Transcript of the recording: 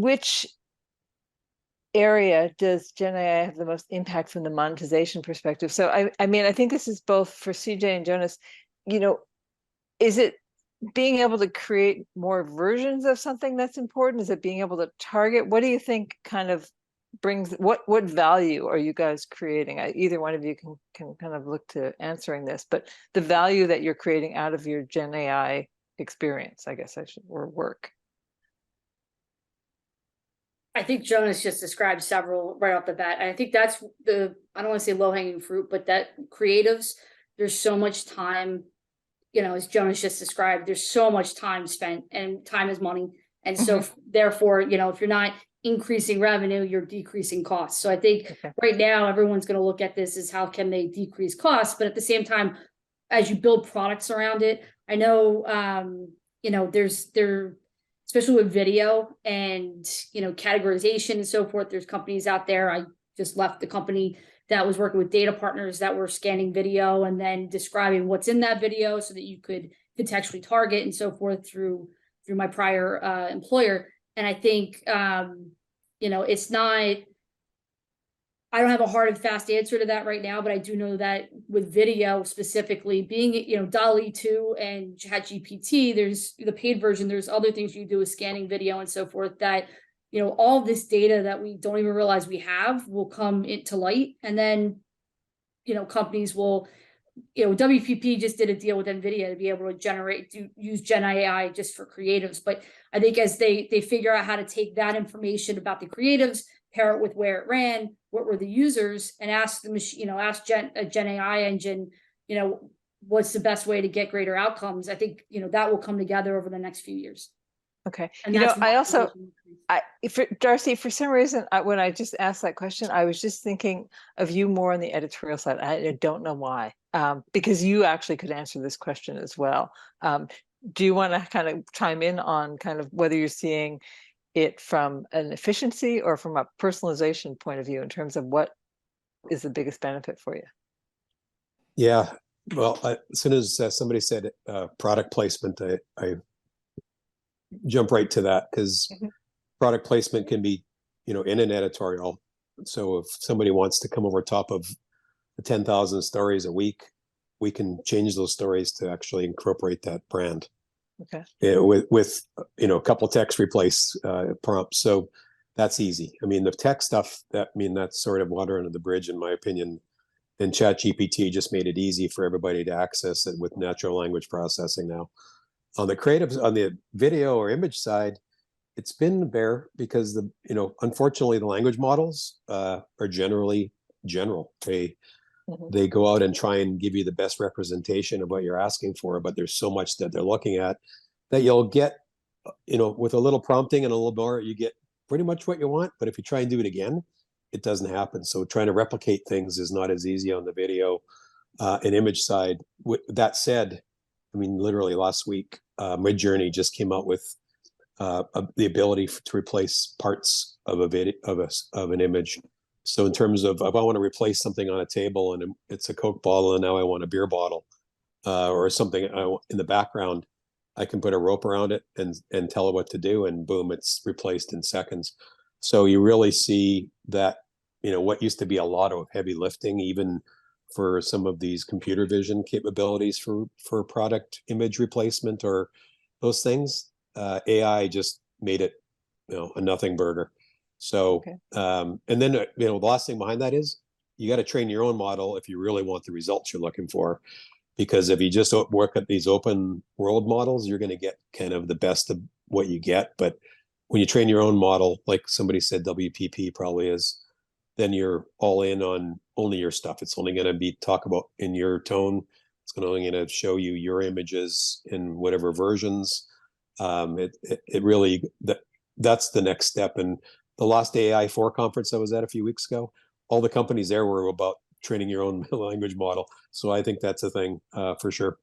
which area does Gen AI have the most impact from the monetization perspective? So I mean, I think this is both for CJ and Jonas, is it being able to create more versions of something that's important? Is it being able to target? What do you think kind of brings, what value are you guys creating? Either one of you can kind of look to answering this, but the value that you're creating out of your Gen AI experience, I guess or work. I think Jonas just described several right off the bat. I think that's I don't want to say low-hanging fruit, but that creatives, there's so much time, as Jonas just described, there's so much time spent, and time is money. And so therefore, if you're not increasing revenue, you're decreasing costs. So I think right now everyone's going to look at this as how can they decrease costs, but at the same time, as you build products around it, I know, especially with video and, categorization and so forth, there's companies out there. I just left the company that was working with data partners that were scanning video and then describing what's in that video so that you could contextually target and so forth through my prior employer. And I think, it's not, I don't have a hard and fast answer to that right now, but I do know that with video specifically, being, DALL-E 2 and ChatGPT, there's the paid version, there's other things you do with scanning video and so forth that, all this data that we don't even realize we have will come into light. And then, companies will, WPP just did a deal with NVIDIA to be able to use Gen AI just for creatives. But I think as they figure out how to take that information about the creatives, pair it with where it ran, what were the users, and ask the machine, ask a Gen AI engine, what's the best way to get greater outcomes. I think, that will come together over the next few years. Okay. And for Darcy, for some reason, when I just asked that question, I was just thinking of you more on the editorial side. I don't know why, because you actually could answer this question as well. Do you want to kind of chime in on kind of whether you're seeing it from an efficiency or from a personalization point of view in terms of what is the biggest benefit for you? Yeah, well, as soon as somebody said product placement, I jump right to that, because product placement can be, in an editorial. So if somebody wants to come over top of 10,000 stories a week, we can change those stories to actually incorporate that brand. Okay. With a couple text replace prompts. So that's easy. I mean, the tech stuff, that's sort of water under the bridge, in my opinion. And ChatGPT just made it easy for everybody to access it with natural language processing now. On the creatives, on the video or image side, it's been bare because unfortunately the language models are generally general. They go out and try and give you the best representation of what you're asking for, but there's so much that they're looking at that you'll get, with a little prompting and a little more, you get pretty much what you want. But if you try and do it again, it doesn't happen. So trying to replicate things is not as easy on the video and image side. With that said, literally last week, Midjourney just came out with the ability to replace parts of of an image. So in terms of if I want to replace something on a table and it's a Coke bottle and now I want a beer bottle or something in the background, I can put a rope around it and tell it what to do, and boom, it's replaced in seconds. So you really see that, what used to be a lot of heavy lifting, even for some of these computer vision capabilities for product image replacement or those things, AI just made it, a nothing burger. So, and then, the last thing behind that is you got to train your own model if you really want the results you're looking for. Because if you just work at these open world models, you're going to get kind of the best of what you get. But when you train your own model, like somebody said, WPP probably is, then you're all in on only your stuff. It's only going to talk about in your tone. It's only going to show you your images in whatever versions. It really, that's the next step. And the last AI 4 conference I was at a few weeks ago, all the companies there were about training your own language model. So I think that's a thing for sure.